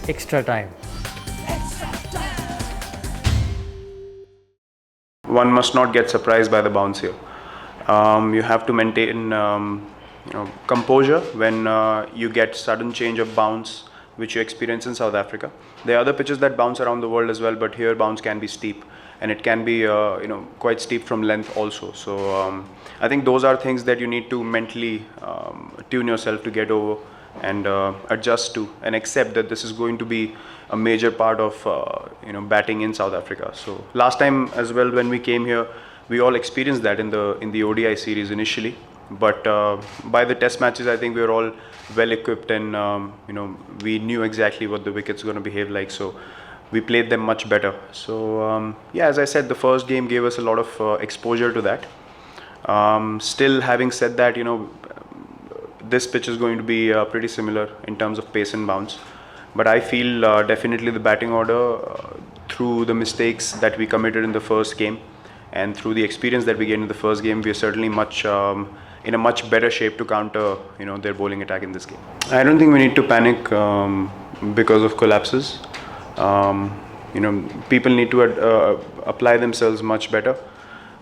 Extra time. One must not get surprised by the bounce here. You have to maintain composure when you get sudden change of bounce, which you experience in South Africa. There are other pitches that bounce around the world as well, but here bounce can be steep, and it can be quite steep from length also. So I think those are things that you need to mentally tune yourself to get over and adjust to, and accept that this is going to be a major part of batting in South Africa. So last time as well, when we came here, we all experienced that in the ODI series initially, but by the test matches I think we were all well equipped, and we knew exactly what the wickets were going to behave like, so we played them much better. So as I said, the first game gave us a lot of exposure to that. Still, having said that, this pitch is going to be pretty similar in terms of pace and bounce, but I feel definitely the batting order, through the mistakes that we committed in the first game and through the experience that we gained in the first game, we are certainly in a much better shape to counter their bowling attack in this game. I don't think we need to panic because of collapses. People need to apply themselves much better.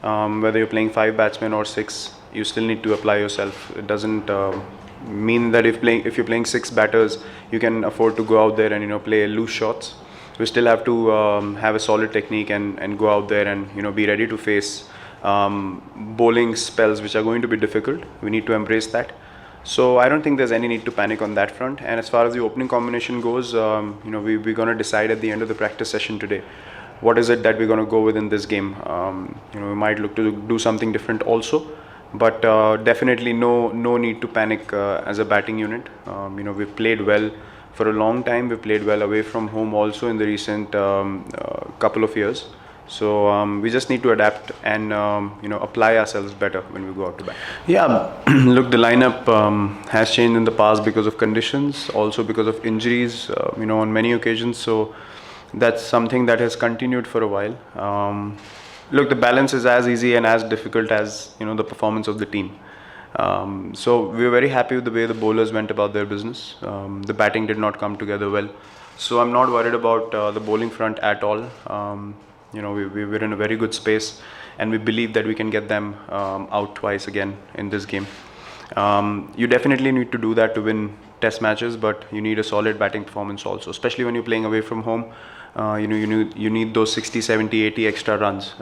Whether you're playing 5 batsmen or 6, you still need to apply yourself. It doesn't mean that if you're playing 6 batters, you can afford to go out there and play loose shots. We still have to have a solid technique and go out there and be ready to face bowling spells which are going to be difficult. We need to embrace that. So I don't think there's any need to panic on that front. And as far as the opening combination goes, we're going to decide at the end of the practice session today what is it that we're going to go with in this game. We might look to do something different also, but definitely no need to panic as a batting unit. We've played well for a long time. We've played well away from home also in the recent couple of years. So we just need to adapt and apply ourselves better when we go out to bat. Yeah, look, the lineup has changed in the past because of conditions, also because of injuries, on many occasions. So that's something that has continued for a while. Look, the balance is as easy and as difficult as the performance of the team. So we were very happy with the way the bowlers went about their business. The batting did not come together well, so I'm not worried about the bowling front at all. We're in a very good space, and we believe that we can get them out twice again in this game. You definitely need to do that to win test matches, but you need a solid batting performance also, especially when you're playing away from home. You need those 60, 70, 80 extra runs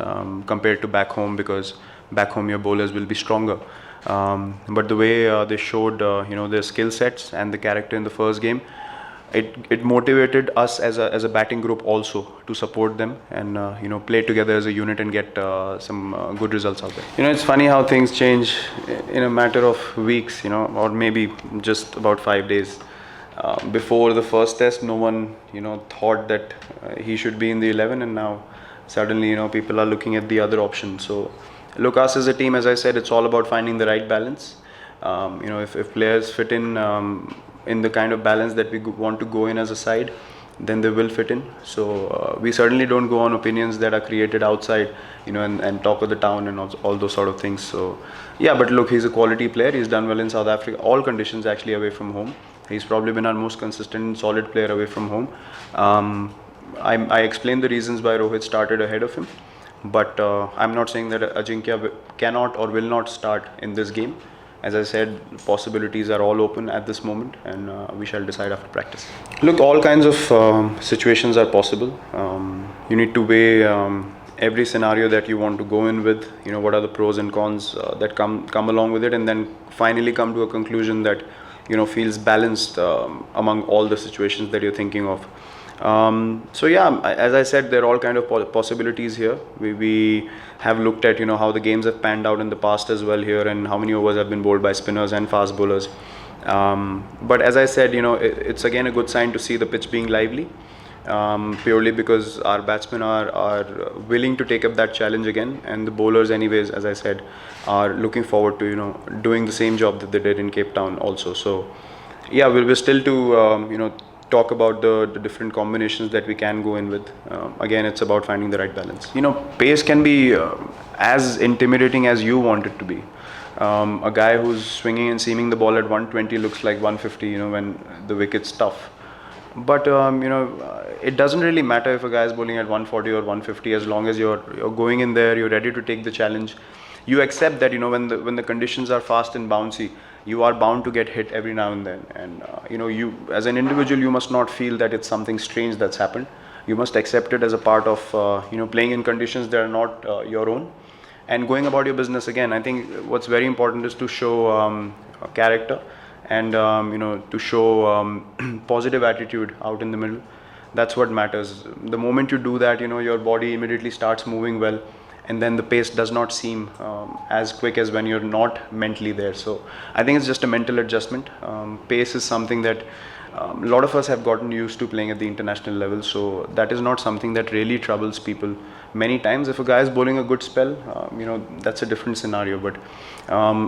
compared to back home, because back home your bowlers will be stronger. But the way they showed their skill sets and the character in the first game, it motivated us as a batting group also to support them and play together as a unit and get some good results out there. It's funny how things change in a matter of weeks, or maybe just about 5 days. Before the first test, no one thought that he should be in the 11, and now suddenly people are looking at the other option. So look, us as a team, as I said, it's all about finding the right balance. If players fit in the kind of balance that we want to go in as a side, then they will fit in. So we certainly don't go on opinions that are created outside, and talk of the town and all those sort of things. So yeah, but look, he's a quality player. He's done well in South Africa, all conditions actually away from home. He's probably been our most consistent and solid player away from home. I explained the reasons why Rohit started ahead of him, but I'm not saying that Ajinkya cannot or will not start in this game. As I said, possibilities are all open at this moment, and we shall decide after practice. Look, all kinds of situations are possible. You need to weigh every scenario that you want to go in with. What are the pros and cons that come along with it, and then finally come to a conclusion that feels balanced among all the situations that you're thinking of. So yeah, as I said, there are all kind of possibilities here. We have looked at how the games have panned out in the past as well here, and how many overs have been bowled by spinners and fast bowlers. But as I said, it's again a good sign to see the pitch being lively, purely because our batsmen are willing to take up that challenge again, and the bowlers anyways, as I said, are looking forward to doing the same job that they did in Cape Town also. So yeah, we're still to talk about the different combinations that we can go in with. Again, it's about finding the right balance. Pace can be as intimidating as you want it to be. A guy who's swinging and seaming the ball at 120 looks like 150 when the wicket's tough. But it doesn't really matter if a guy is bowling at 140 or 150, as long as you're going in there, you're ready to take the challenge. You accept that when the conditions are fast and bouncy, you are bound to get hit every now and then. And you as an individual, you must not feel that it's something strange that's happened. You must accept it as a part of playing in conditions that are not your own. And going about your business, again, I think what's very important is to show character, and to show positive attitude out in the middle. That's what matters. The moment you do that, your body immediately starts moving well, and then the pace does not seem as quick as when you're not mentally there. So I think it's just a mental adjustment. Pace is something that a lot of us have gotten used to playing at the international level, so that is not something that really troubles people many times. If a guy is bowling a good spell, that's a different scenario, but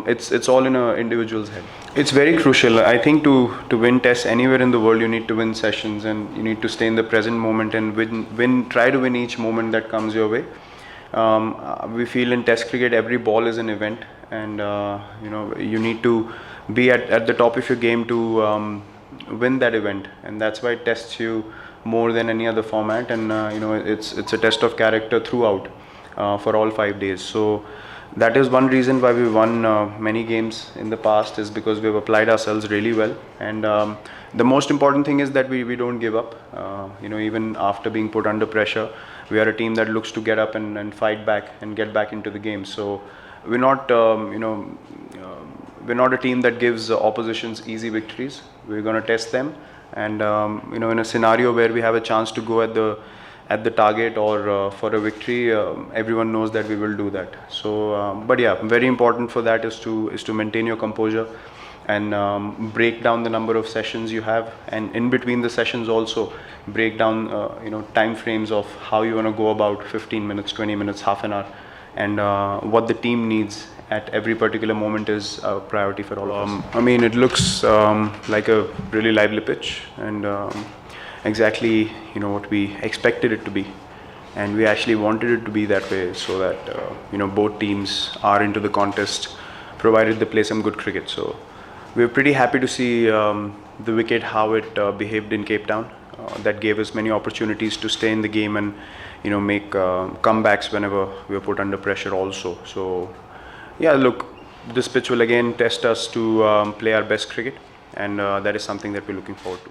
it's all in an individual's head. It's very crucial. I think to win tests anywhere in the world, you need to win sessions, and you need to stay in the present moment and try to win each moment that comes your way. We feel in test cricket every ball is an event, and you need to be at the top of your game to win that event, and that's why it tests you more than any other format. And it's a test of character throughout, for all 5 days. So that is one reason why we won many games in the past, is because we've applied ourselves really well. And the most important thing is that we don't give up. Even after being put under pressure, we are a team that looks to get up and fight back and get back into the game. So we're not we're not a team that gives oppositions easy victories. We're going to test them, and in a scenario where we have a chance to go at the target or for a victory, everyone knows that we will do that. So but yeah, very important for that is to maintain your composure and break down the number of sessions you have, and in between the sessions also break down time frames of how you want to go about 15 minutes, 20 minutes, half an hour, and what the team needs at every particular moment is a priority for all of us. I mean, it looks like a really lively pitch, and exactly what we expected it to be, and we actually wanted it to be that way, so that both teams are into the contest, provided they play some good cricket. So we're pretty happy to see the wicket, how it behaved in Cape Town. That gave us many opportunities to stay in the game and make comebacks whenever we were put under pressure also. So yeah, look, this pitch will again test us to play our best cricket, and that is something that we're looking forward to.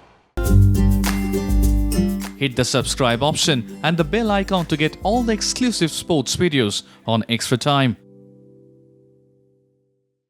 Hit the subscribe option and the bell icon to get all the exclusive sports videos on Extra Time.